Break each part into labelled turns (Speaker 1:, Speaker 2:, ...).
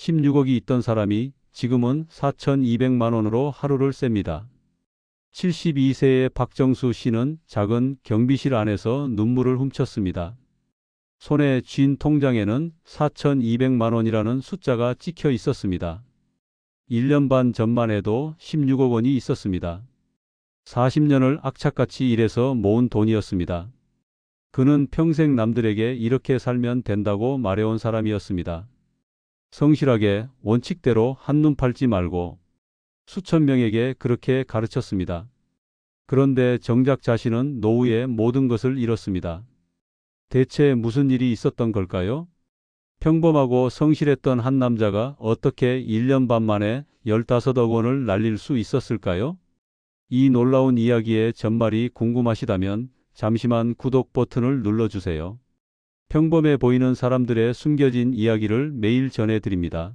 Speaker 1: 16억이 있던 사람이 지금은 4,200만 원으로 하루를 셉니다. 72세의 박정수 씨는 작은 경비실 안에서 눈물을 훔쳤습니다. 손에 쥔 통장에는 4,200만 원이라는 숫자가 찍혀 있었습니다. 1년 반 전만 해도 16억 원이 있었습니다. 40년을 악착같이 일해서 모은 돈이었습니다. 그는 평생 남들에게 이렇게 살면 된다고 말해온 사람이었습니다. 성실하게 원칙대로 한눈 팔지 말고 수천 명에게 그렇게 가르쳤습니다. 그런데 정작 자신은 노후에 모든 것을 잃었습니다. 대체 무슨 일이 있었던 걸까요? 평범하고 성실했던 한 남자가 어떻게 1년 반 만에 15억 원을 날릴 수 있었을까요? 이 놀라운 이야기의 전말이 궁금하시다면 잠시만 구독 버튼을 눌러주세요. 평범해 보이는 사람들의 숨겨진 이야기를 매일 전해드립니다.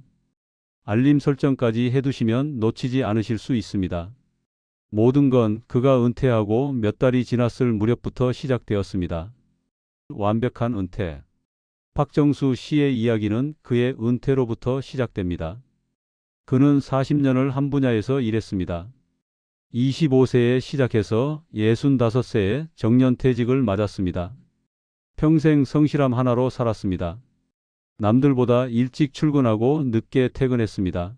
Speaker 1: 알림 설정까지 해두시면 놓치지 않으실 수 있습니다. 모든 건 그가 은퇴하고 몇 달이 지났을 무렵부터 시작되었습니다. 완벽한 은퇴. 박정수 씨의 이야기는 그의 은퇴로부터 시작됩니다. 그는 40년을 한 분야에서 일했습니다. 25세에 시작해서 65세에 정년퇴직을 맞았습니다. 평생 성실함 하나로 살았습니다. 남들보다 일찍 출근하고 늦게 퇴근했습니다.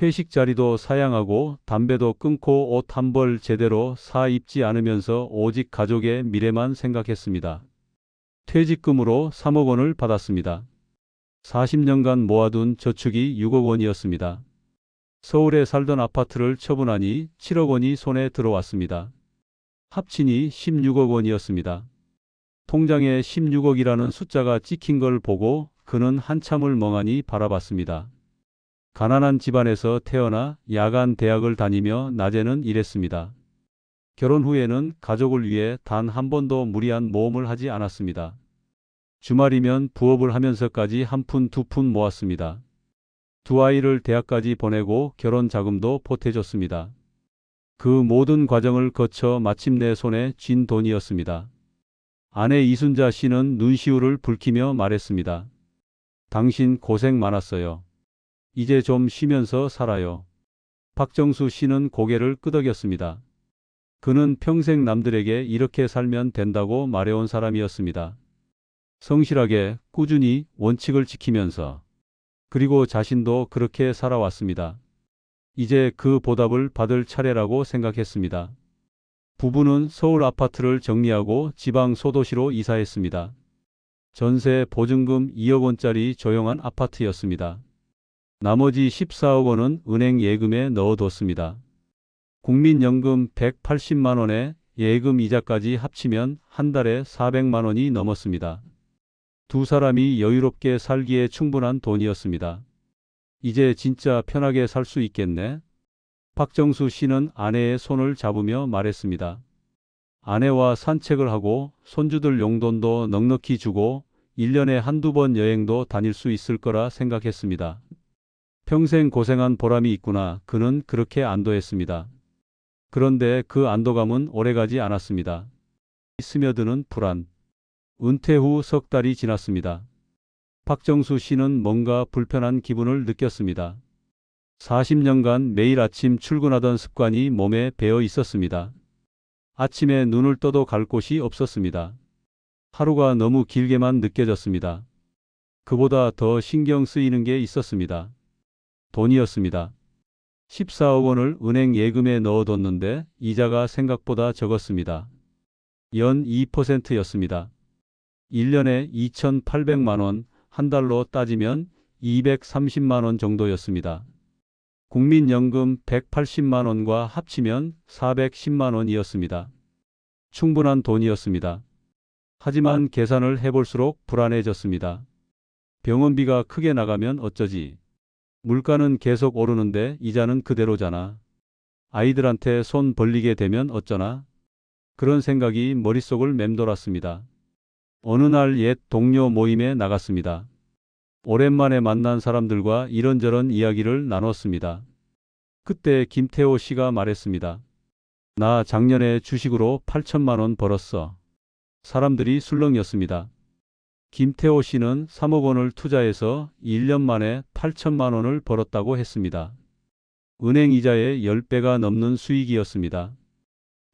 Speaker 1: 회식 자리도 사양하고 담배도 끊고 옷 한 벌 제대로 사 입지 않으면서 오직 가족의 미래만 생각했습니다. 퇴직금으로 3억 원을 받았습니다. 40년간 모아둔 저축이 6억 원이었습니다. 서울에 살던 아파트를 처분하니 7억 원이 손에 들어왔습니다. 합치니 16억 원이었습니다. 통장에 16억이라는 숫자가 찍힌 걸 보고 그는 한참을 멍하니 바라봤습니다. 가난한 집안에서 태어나 야간 대학을 다니며 낮에는 일했습니다. 결혼 후에는 가족을 위해 단 한 번도 무리한 모험을 하지 않았습니다. 주말이면 부업을 하면서까지 한 푼 두 푼 모았습니다. 두 아이를 대학까지 보내고 결혼 자금도 보태줬습니다. 그 모든 과정을 거쳐 마침내 손에 쥔 돈이었습니다. 아내 이순자 씨는 눈시울을 붉히며 말했습니다. 당신 고생 많았어요. 이제 좀 쉬면서 살아요. 박정수 씨는 고개를 끄덕였습니다. 그는 평생 남들에게 이렇게 살면 된다고 말해온 사람이었습니다. 성실하게 꾸준히 원칙을 지키면서 그리고 자신도 그렇게 살아왔습니다. 이제 그 보답을 받을 차례라고 생각했습니다. 부부는 서울 아파트를 정리하고 지방 소도시로 이사했습니다. 전세 보증금 2억 원짜리 조용한 아파트였습니다. 나머지 14억 원은 은행 예금에 넣어뒀습니다. 국민연금 180만 원에 예금 이자까지 합치면 한 달에 400만 원이 넘었습니다. 두 사람이 여유롭게 살기에 충분한 돈이었습니다. 이제 진짜 편하게 살 수 있겠네? 박정수 씨는 아내의 손을 잡으며 말했습니다. 아내와 산책을 하고 손주들 용돈도 넉넉히 주고 1년에 한두 번 여행도 다닐 수 있을 거라 생각했습니다. 평생 고생한 보람이 있구나. 그는 그렇게 안도했습니다. 그런데 그 안도감은 오래가지 않았습니다. 스며드는 불안. 은퇴 후 석 달이 지났습니다. 박정수 씨는 뭔가 불편한 기분을 느꼈습니다. 40년간 매일 아침 출근하던 습관이 몸에 배어 있었습니다. 아침에 눈을 떠도 갈 곳이 없었습니다. 하루가 너무 길게만 느껴졌습니다. 그보다 더 신경 쓰이는 게 있었습니다. 돈이었습니다. 14억 원을 은행 예금에 넣어뒀는데 이자가 생각보다 적었습니다. 연 2%였습니다. 1년에 2,800만 원, 한 달로 따지면 230만 원 정도였습니다. 국민연금 180만 원과 합치면 410만 원이었습니다. 충분한 돈이었습니다. 하지만 계산을 해볼수록 불안해졌습니다. 병원비가 크게 나가면 어쩌지? 물가는 계속 오르는데 이자는 그대로잖아. 아이들한테 손 벌리게 되면 어쩌나? 그런 생각이 머릿속을 맴돌았습니다. 어느 날 옛 동료 모임에 나갔습니다. 오랜만에 만난 사람들과 이런저런 이야기를 나눴습니다. 그때 김태호 씨가 말했습니다. 나 작년에 주식으로 8천만 원 벌었어. 사람들이 술렁였습니다. 김태호 씨는 3억 원을 투자해서 1년 만에 8천만 원을 벌었다고 했습니다. 은행 이자의 10배가 넘는 수익이었습니다.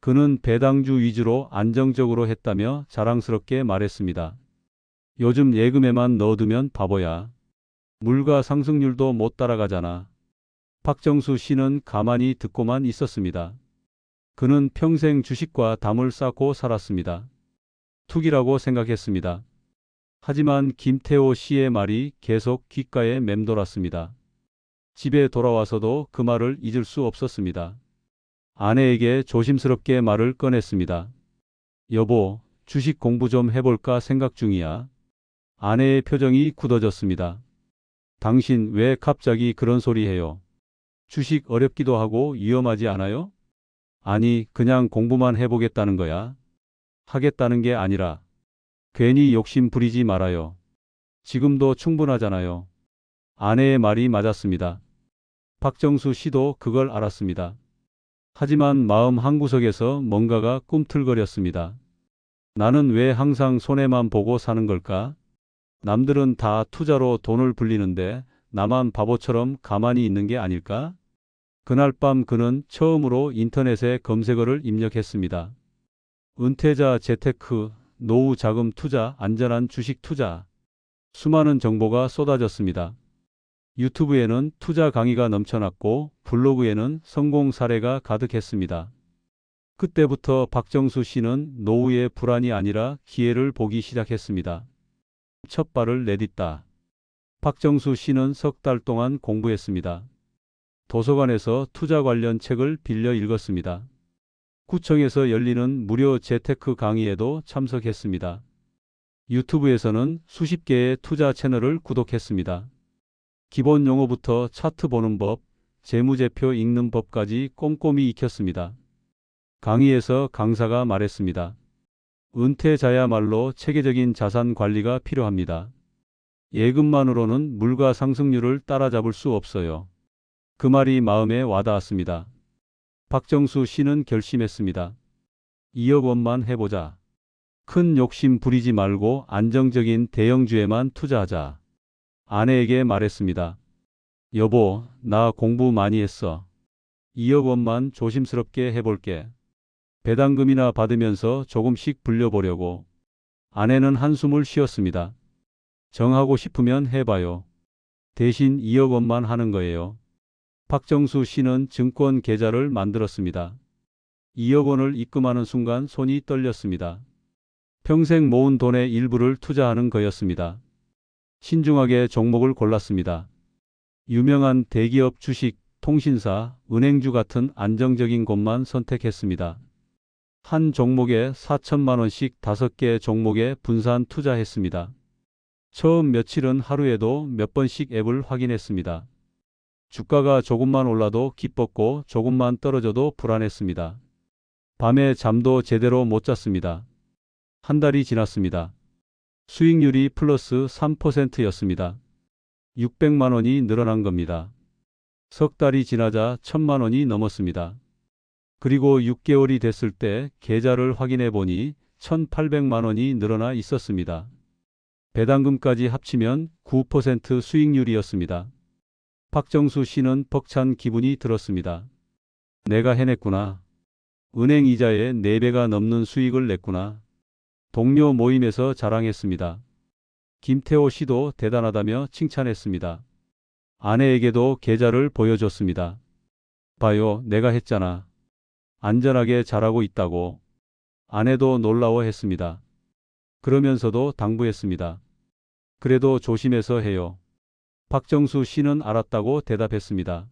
Speaker 1: 그는 배당주 위주로 안정적으로 했다며 자랑스럽게 말했습니다. 요즘 예금에만 넣어두면 바보야. 물가 상승률도 못 따라가잖아. 박정수 씨는 가만히 듣고만 있었습니다. 그는 평생 주식과 담을 쌓고 살았습니다. 투기라고 생각했습니다. 하지만 김태호 씨의 말이 계속 귓가에 맴돌았습니다. 집에 돌아와서도 그 말을 잊을 수 없었습니다. 아내에게 조심스럽게 말을 꺼냈습니다. 여보, 주식 공부 좀 해볼까 생각 중이야. 아내의 표정이 굳어졌습니다. 당신 왜 갑자기 그런 소리 해요? 주식 어렵기도 하고 위험하지 않아요? 아니, 그냥 공부만 해보겠다는 거야. 하겠다는 게 아니라. 괜히 욕심 부리지 말아요. 지금도 충분하잖아요. 아내의 말이 맞았습니다. 박정수 씨도 그걸 알았습니다. 하지만 마음 한구석에서 뭔가가 꿈틀거렸습니다. 나는 왜 항상 손해만 보고 사는 걸까? 남들은 다 투자로 돈을 불리는데 나만 바보처럼 가만히 있는 게 아닐까? 그날 밤 그는 처음으로 인터넷에 검색어를 입력했습니다. 은퇴자 재테크, 노후 자금 투자, 안전한 주식 투자. 수많은 정보가 쏟아졌습니다. 유튜브에는 투자 강의가 넘쳐났고 블로그에는 성공 사례가 가득했습니다. 그때부터 박정수 씨는 노후의 불안이 아니라 기회를 보기 시작했습니다. 첫 발을 내딛다. 박정수 씨는 석 달 동안 공부했습니다. 도서관에서 투자 관련 책을 빌려 읽었습니다. 구청에서 열리는 무료 재테크 강의에도 참석했습니다. 유튜브에서는 수십 개의 투자 채널을 구독했습니다. 기본 용어부터 차트 보는 법, 재무제표 읽는 법까지 꼼꼼히 익혔습니다. 강의에서 강사가 말했습니다. 은퇴자야말로 체계적인 자산 관리가 필요합니다. 예금만으로는 물가 상승률을 따라잡을 수 없어요. 그 말이 마음에 와닿았습니다. 박정수 씨는 결심했습니다. 2억 원만 해보자. 큰 욕심 부리지 말고 안정적인 대형주에만 투자하자. 아내에게 말했습니다. 여보, 나 공부 많이 했어. 2억 원만 조심스럽게 해볼게. 배당금이나 받으면서 조금씩 불려보려고. 아내는 한숨을 쉬었습니다. 정하고 싶으면 해봐요. 대신 2억 원만 하는 거예요. 박정수 씨는 증권 계좌를 만들었습니다. 2억 원을 입금하는 순간 손이 떨렸습니다. 평생 모은 돈의 일부를 투자하는 거였습니다. 신중하게 종목을 골랐습니다. 유명한 대기업 주식, 통신사, 은행주 같은 안정적인 곳만 선택했습니다. 한 종목에 4천만 원씩 5개 종목에 분산 투자했습니다. 처음 며칠은 하루에도 몇 번씩 앱을 확인했습니다. 주가가 조금만 올라도 기뻤고 조금만 떨어져도 불안했습니다. 밤에 잠도 제대로 못 잤습니다. 한 달이 지났습니다. 수익률이 플러스 3%였습니다. 600만 원이 늘어난 겁니다. 석 달이 지나자 1000만 원이 넘었습니다. 그리고 6개월이 됐을 때 계좌를 확인해 보니 1800만 원이 늘어나 있었습니다. 배당금까지 합치면 9% 수익률이었습니다. 박정수 씨는 벅찬 기분이 들었습니다. 내가 해냈구나. 은행 이자의 4배가 넘는 수익을 냈구나. 동료 모임에서 자랑했습니다. 김태호 씨도 대단하다며 칭찬했습니다. 아내에게도 계좌를 보여줬습니다. 봐요, 내가 했잖아. 안전하게 잘하고 있다고. 아내도 놀라워했습니다. 그러면서도 당부했습니다. 그래도 조심해서 해요. 박정수 씨는 알았다고 대답했습니다.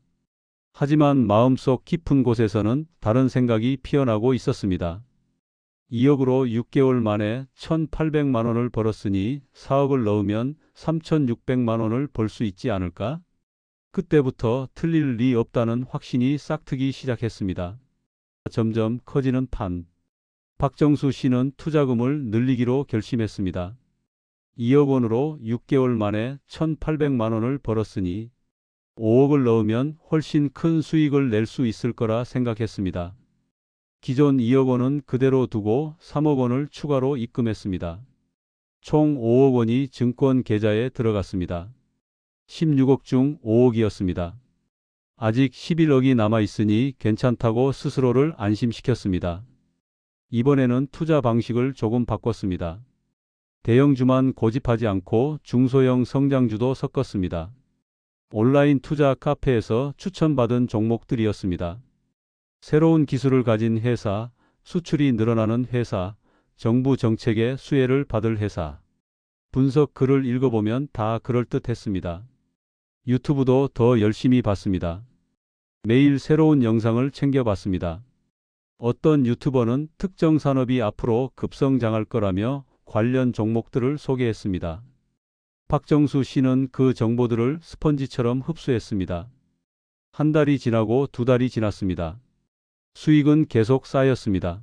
Speaker 1: 하지만 마음속 깊은 곳에서는 다른 생각이 피어나고 있었습니다. 2억으로 6개월 만에 1,800만 원을 벌었으니 4억을 넣으면 3,600만 원을 벌 수 있지 않을까? 그때부터 틀릴 리 없다는 확신이 싹트기 시작했습니다. 점점 커지는 판. 박정수 씨는 투자금을 늘리기로 결심했습니다. 2억 원으로 6개월 만에 1,800만 원을 벌었으니 5억을 넣으면 훨씬 큰 수익을 낼 수 있을 거라 생각했습니다. 기존 2억 원은 그대로 두고 3억 원을 추가로 입금했습니다. 총 5억 원이 증권 계좌에 들어갔습니다. 16억 중 5억이었습니다. 아직 11억이 남아 있으니 괜찮다고 스스로를 안심시켰습니다. 이번에는 투자 방식을 조금 바꿨습니다. 대형주만 고집하지 않고 중소형 성장주도 섞었습니다. 온라인 투자 카페에서 추천받은 종목들이었습니다. 새로운 기술을 가진 회사, 수출이 늘어나는 회사, 정부 정책의 수혜를 받을 회사. 분석 글을 읽어보면 다 그럴듯했습니다. 유튜브도 더 열심히 봤습니다. 매일 새로운 영상을 챙겨봤습니다. 어떤 유튜버는 특정 산업이 앞으로 급성장할 거라며 관련 종목들을 소개했습니다. 박정수 씨는 그 정보들을 스펀지처럼 흡수했습니다. 한 달이 지나고 두 달이 지났습니다. 수익은 계속 쌓였습니다.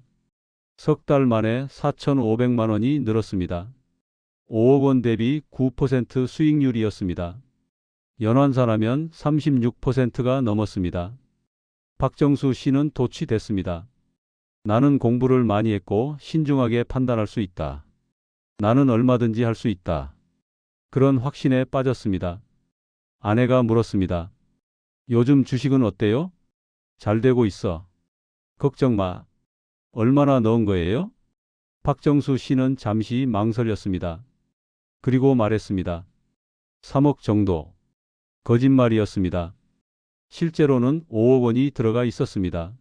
Speaker 1: 석 달 만에 4,500만 원이 늘었습니다. 5억 원 대비 9% 수익률이었습니다. 연환산하면 36%가 넘었습니다. 박정수 씨는 도취됐습니다. 나는 공부를 많이 했고 신중하게 판단할 수 있다. 나는 얼마든지 할 수 있다. 그런 확신에 빠졌습니다. 아내가 물었습니다. 요즘 주식은 어때요? 잘 되고 있어. 걱정 마. 얼마나 넣은 거예요? 박정수 씨는 잠시 망설였습니다. 그리고 말했습니다. 3억 정도. 거짓말이었습니다. 실제로는 5억 원이 들어가 있었습니다.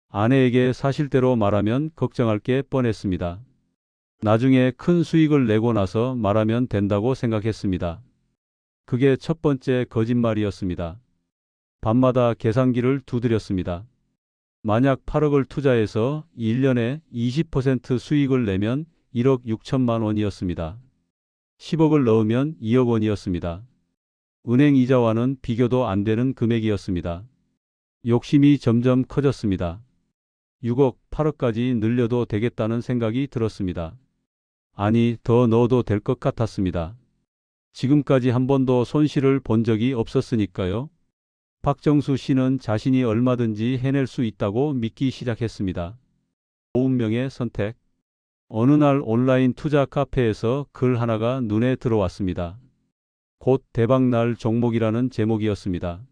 Speaker 1: 아내에게 사실대로 말하면 걱정할 게 뻔했습니다. 나중에 큰 수익을 내고 나서 말하면 된다고 생각했습니다. 그게 첫 번째 거짓말이었습니다. 밤마다 계산기를 두드렸습니다. 만약 8억을 투자해서 1년에 20% 수익을 내면 1억 6천만 원이었습니다. 10억을 넣으면 2억 원이었습니다. 은행 이자와는 비교도 안 되는 금액이었습니다. 욕심이 점점 커졌습니다. 6억, 8억까지 늘려도 되겠다는 생각이 들었습니다. 아니, 더 넣어도 될 것 같았습니다. 지금까지 한 번도 손실을 본 적이 없었으니까요. 박정수 씨는 자신이 얼마든지 해낼 수 있다고 믿기 시작했습니다. 운명의 선택. 어느 날 온라인 투자 카페에서 글 하나가 눈에 들어왔습니다. 곧 대박날 종목이라는 제목이었습니다.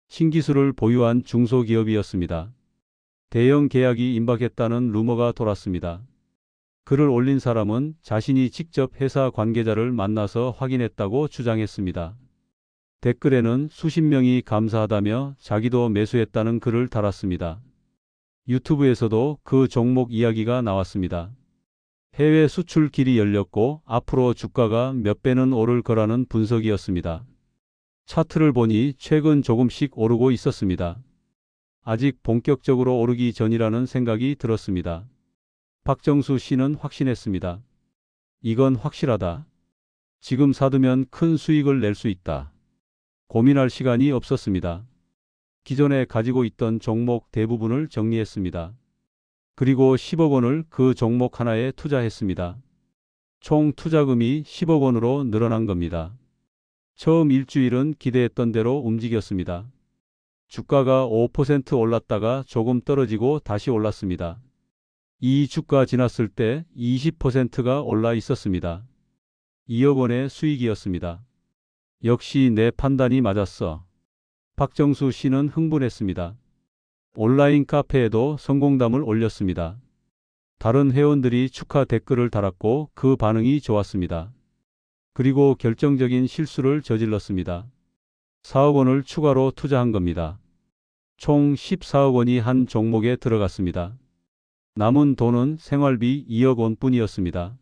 Speaker 1: 신기술을 보유한 중소기업이었습니다. 대형 계약이 임박했다는 루머가 돌았습니다. 글을 올린 사람은 자신이 직접 회사 관계자를 만나서 확인했다고 주장했습니다. 댓글에는 수십 명이 감사하다며 자기도 매수했다는 글을 달았습니다. 유튜브에서도 그 종목 이야기가 나왔습니다. 해외 수출 길이 열렸고 앞으로 주가가 몇 배는 오를 거라는 분석이었습니다. 차트를 보니 최근 조금씩 오르고 있었습니다. 아직 본격적으로 오르기 전이라는 생각이 들었습니다. 박정수 씨는 확신했습니다. 이건 확실하다. 지금 사두면 큰 수익을 낼 수 있다. 고민할 시간이 없었습니다. 기존에 가지고 있던 종목 대부분을 정리했습니다. 그리고 10억 원을 그 종목 하나에 투자했습니다. 총 투자금이 10억 원으로 늘어난 겁니다. 처음 일주일은 기대했던 대로 움직였습니다. 주가가 5% 올랐다가 조금 떨어지고 다시 올랐습니다. 이 주가 지났을 때 20%가 올라 있었습니다. 2억 원의 수익이었습니다. 역시 내 판단이 맞았어. 박정수 씨는 흥분했습니다. 온라인 카페에도 성공담을 올렸습니다. 다른 회원들이 축하 댓글을 달았고 그 반응이 좋았습니다. 그리고 결정적인 실수를 저질렀습니다. 4억 원을 추가로 투자한 겁니다. 총 14억 원이 한 종목에 들어갔습니다. 남은 돈은 생활비 2억 원뿐이었습니다.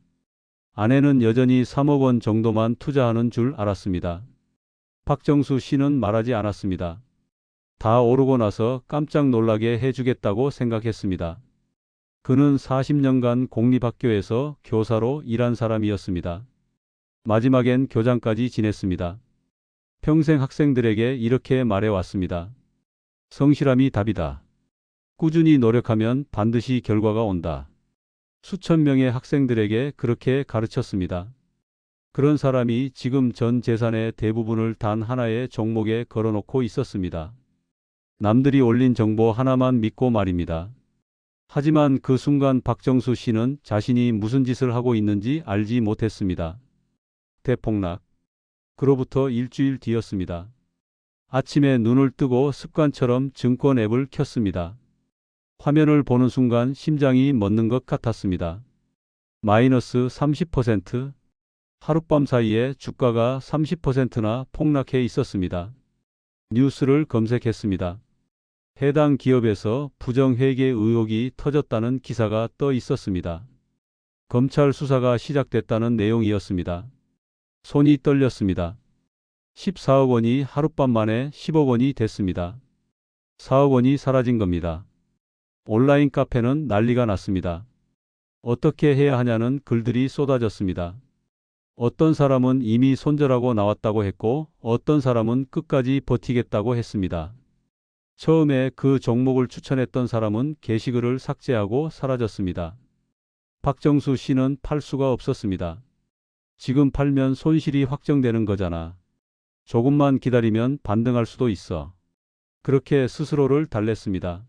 Speaker 1: 아내는 여전히 3억 원 정도만 투자하는 줄 알았습니다. 박정수 씨는 말하지 않았습니다. 다 오르고 나서 깜짝 놀라게 해주겠다고 생각했습니다. 그는 40년간 공립학교에서 교사로 일한 사람이었습니다. 마지막엔 교장까지 지냈습니다. 평생 학생들에게 이렇게 말해왔습니다. 성실함이 답이다. 꾸준히 노력하면 반드시 결과가 온다. 수천 명의 학생들에게 그렇게 가르쳤습니다. 그런 사람이 지금 전 재산의 대부분을 단 하나의 종목에 걸어놓고 있었습니다. 남들이 올린 정보 하나만 믿고 말입니다. 하지만 그 순간 박정수 씨는 자신이 무슨 짓을 하고 있는지 알지 못했습니다. 대폭락. 그로부터 일주일 뒤였습니다. 아침에 눈을 뜨고 습관처럼 증권 앱을 켰습니다. 화면을 보는 순간 심장이 멎는 것 같았습니다. 마이너스 30%. 하룻밤 사이에 주가가 30%나 폭락해 있었습니다. 뉴스를 검색했습니다. 해당 기업에서 부정회계 의혹이 터졌다는 기사가 떠 있었습니다. 검찰 수사가 시작됐다는 내용이었습니다. 손이 떨렸습니다. 14억 원이 하룻밤 만에 10억 원이 됐습니다. 4억 원이 사라진 겁니다. 온라인 카페는 난리가 났습니다. 어떻게 해야 하냐는 글들이 쏟아졌습니다. 어떤 사람은 이미 손절하고 나왔다고 했고 어떤 사람은 끝까지 버티겠다고 했습니다. 처음에 그 종목을 추천했던 사람은 게시글을 삭제하고 사라졌습니다. 박정수 씨는 팔 수가 없었습니다. 지금 팔면 손실이 확정되는 거잖아. 조금만 기다리면 반등할 수도 있어. 그렇게 스스로를 달랬습니다.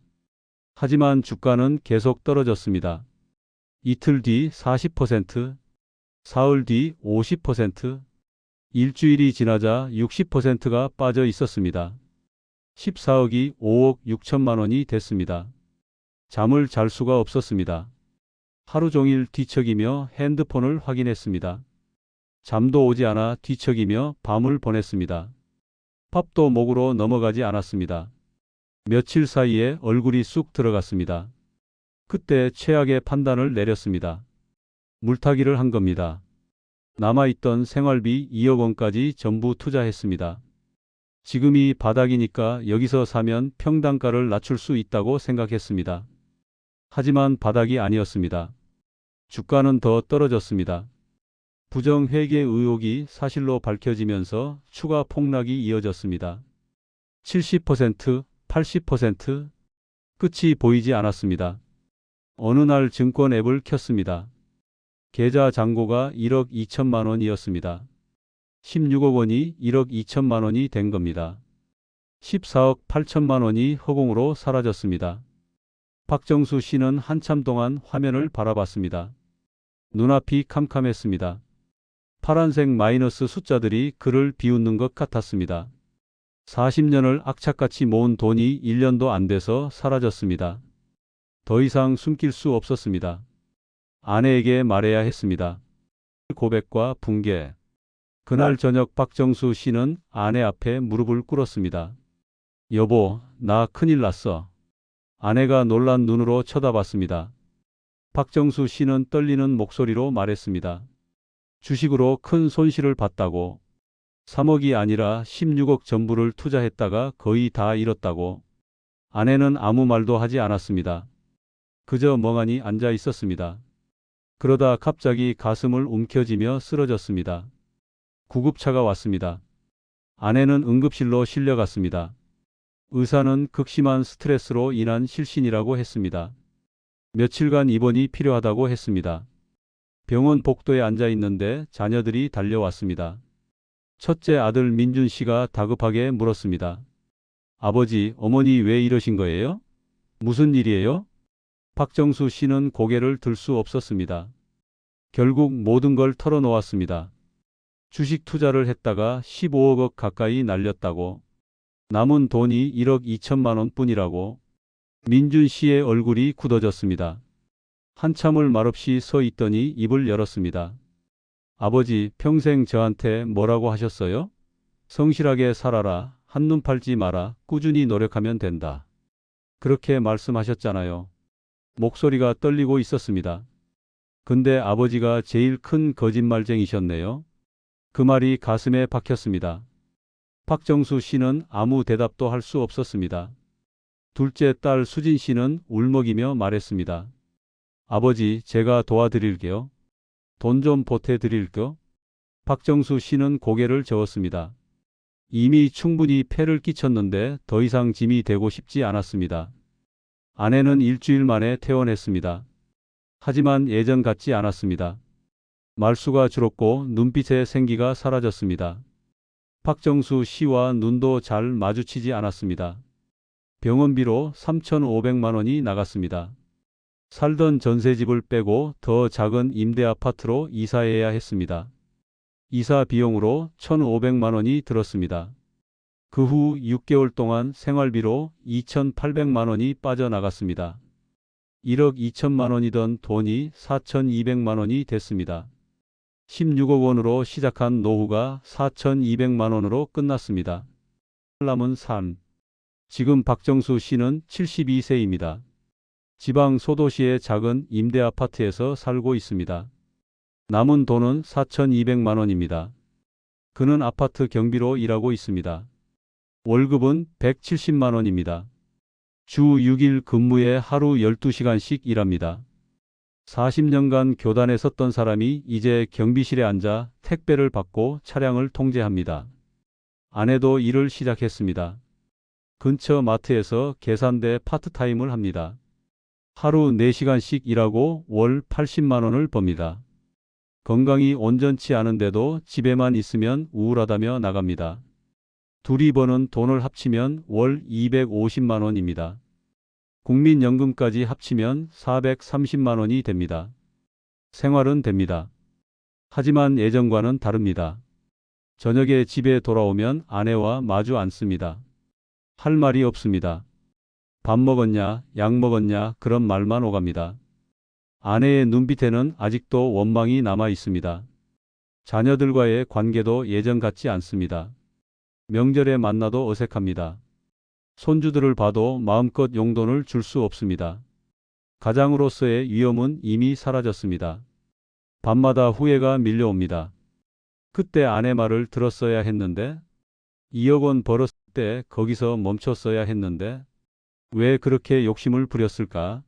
Speaker 1: 하지만 주가는 계속 떨어졌습니다. 이틀 뒤 40%, 사흘 뒤 50%, 일주일이 지나자 60%가 빠져 있었습니다. 14억이 5억 6천만 원이 됐습니다. 잠을 잘 수가 없었습니다. 하루 종일 뒤척이며 핸드폰을 확인했습니다. 잠도 오지 않아 뒤척이며 밤을 보냈습니다. 밥도 목으로 넘어가지 않았습니다. 며칠 사이에 얼굴이 쑥 들어갔습니다. 그때 최악의 판단을 내렸습니다. 물타기를 한 겁니다. 남아있던 생활비 2억 원까지 전부 투자했습니다. 지금이 바닥이니까 여기서 사면 평단가를 낮출 수 있다고 생각했습니다. 하지만 바닥이 아니었습니다. 주가는 더 떨어졌습니다. 부정회계 의혹이 사실로 밝혀지면서 추가 폭락이 이어졌습니다. 70%, 80%, 끝이 보이지 않았습니다. 어느 날 증권 앱을 켰습니다. 계좌 잔고가 1억 2천만 원이었습니다. 16억 원이 1억 2천만 원이 된 겁니다. 14억 8천만 원이 허공으로 사라졌습니다. 박정수 씨는 한참 동안 화면을 바라봤습니다. 눈앞이 캄캄했습니다. 파란색 마이너스 숫자들이 그를 비웃는 것 같았습니다. 40년을 악착같이 모은 돈이 1년도 안 돼서 사라졌습니다. 더 이상 숨길 수 없었습니다. 아내에게 말해야 했습니다. 고백과 붕괴. 그날 저녁 박정수 씨는 아내 앞에 무릎을 꿇었습니다. 여보, 나 큰일 났어. 아내가 놀란 눈으로 쳐다봤습니다. 박정수 씨는 떨리는 목소리로 말했습니다. 주식으로 큰 손실을 봤다고. 3억이 아니라 16억 전부를 투자했다가 거의 다 잃었다고. 아내는 아무 말도 하지 않았습니다. 그저 멍하니 앉아 있었습니다. 그러다 갑자기 가슴을 움켜쥐며 쓰러졌습니다. 구급차가 왔습니다. 아내는 응급실로 실려갔습니다. 의사는 극심한 스트레스로 인한 실신이라고 했습니다. 며칠간 입원이 필요하다고 했습니다. 병원 복도에 앉아 있는데 자녀들이 달려왔습니다. 첫째 아들 민준 씨가 다급하게 물었습니다. 아버지, 어머니 왜 이러신 거예요? 무슨 일이에요? 박정수 씨는 고개를 들 수 없었습니다. 결국 모든 걸 털어놓았습니다. 주식 투자를 했다가 15억 가까이 날렸다고. 남은 돈이 1억 2천만 원 뿐이라고. 민준 씨의 얼굴이 굳어졌습니다. 한참을 말없이 서 있더니 입을 열었습니다. 아버지, 평생 저한테 뭐라고 하셨어요? 성실하게 살아라, 한눈 팔지 마라, 꾸준히 노력하면 된다. 그렇게 말씀하셨잖아요. 목소리가 떨리고 있었습니다. 근데 아버지가 제일 큰 거짓말쟁이셨네요. 그 말이 가슴에 박혔습니다. 박정수 씨는 아무 대답도 할 수 없었습니다. 둘째 딸 수진 씨는 울먹이며 말했습니다. 아버지, 제가 도와드릴게요. 돈 좀 보태드릴게요. 박정수 씨는 고개를 저었습니다. 이미 충분히 폐를 끼쳤는데 더 이상 짐이 되고 싶지 않았습니다. 아내는 일주일 만에 퇴원했습니다. 하지만 예전 같지 않았습니다. 말수가 줄었고 눈빛의 생기가 사라졌습니다. 박정수 씨와 눈도 잘 마주치지 않았습니다. 병원비로 3,500만 원이 나갔습니다. 살던 전세집을 빼고 더 작은 임대 아파트로 이사해야 했습니다. 이사 비용으로 1,500만 원이 들었습니다. 그 후 6개월 동안 생활비로 2,800만 원이 빠져나갔습니다. 1억 2천만 원이던 돈이 4,200만 원이 됐습니다. 16억 원으로 시작한 노후가 4,200만 원으로 끝났습니다. 남은 삶. 지금 박정수 씨는 72세입니다. 지방 소도시의 작은 임대 아파트에서 살고 있습니다. 남은 돈은 4,200만 원입니다. 그는 아파트 경비로 일하고 있습니다. 월급은 170만 원입니다. 주 6일 근무에 하루 12시간씩 일합니다. 40년간 교단에 섰던 사람이 이제 경비실에 앉아 택배를 받고 차량을 통제합니다. 아내도 일을 시작했습니다. 근처 마트에서 계산대 파트타임을 합니다. 하루 4시간씩 일하고 월 80만 원을 법니다. 건강이 온전치 않은데도 집에만 있으면 우울하다며 나갑니다. 둘이 버는 돈을 합치면 월 250만 원입니다. 국민연금까지 합치면 430만 원이 됩니다. 생활은 됩니다. 하지만 예전과는 다릅니다. 저녁에 집에 돌아오면 아내와 마주 앉습니다. 할 말이 없습니다. 밥 먹었냐, 약 먹었냐 그런 말만 오갑니다. 아내의 눈빛에는 아직도 원망이 남아 있습니다. 자녀들과의 관계도 예전 같지 않습니다. 명절에 만나도 어색합니다. 손주들을 봐도 마음껏 용돈을 줄 수 없습니다. 가장으로서의 위엄은 이미 사라졌습니다. 밤마다 후회가 밀려옵니다. 그때 아내 말을 들었어야 했는데, 2억 원 벌었을 때 거기서 멈췄어야 했는데, 왜 그렇게 욕심을 부렸을까?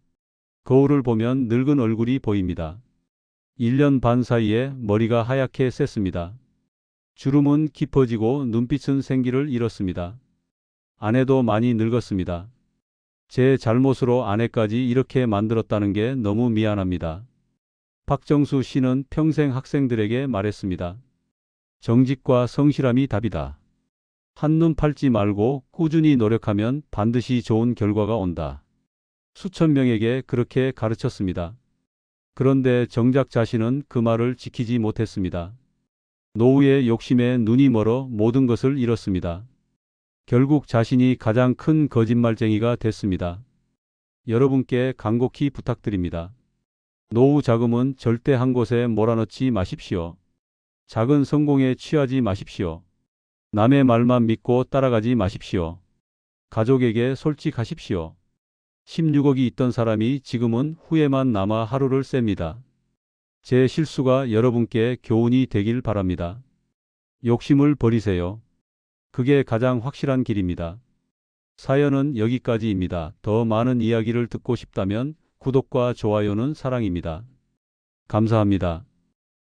Speaker 1: 거울을 보면 늙은 얼굴이 보입니다. 1년 반 사이에 머리가 하얗게 샜습니다. 주름은 깊어지고 눈빛은 생기를 잃었습니다. 아내도 많이 늙었습니다. 제 잘못으로 아내까지 이렇게 만들었다는 게 너무 미안합니다. 박정수 씨는 평생 학생들에게 말했습니다. 정직과 성실함이 답이다. 한눈 팔지 말고 꾸준히 노력하면 반드시 좋은 결과가 온다. 수천 명에게 그렇게 가르쳤습니다. 그런데 정작 자신은 그 말을 지키지 못했습니다. 노후의 욕심에 눈이 멀어 모든 것을 잃었습니다. 결국 자신이 가장 큰 거짓말쟁이가 됐습니다. 여러분께 간곡히 부탁드립니다. 노후 자금은 절대 한 곳에 몰아넣지 마십시오. 작은 성공에 취하지 마십시오. 남의 말만 믿고 따라가지 마십시오. 가족에게 솔직하십시오. 16억이 있던 사람이 지금은 후회만 남아 하루를 셉니다. 제 실수가 여러분께 교훈이 되길 바랍니다. 욕심을 버리세요. 그게 가장 확실한 길입니다. 사연은 여기까지입니다. 더 많은 이야기를 듣고 싶다면 구독과 좋아요는 사랑입니다. 감사합니다.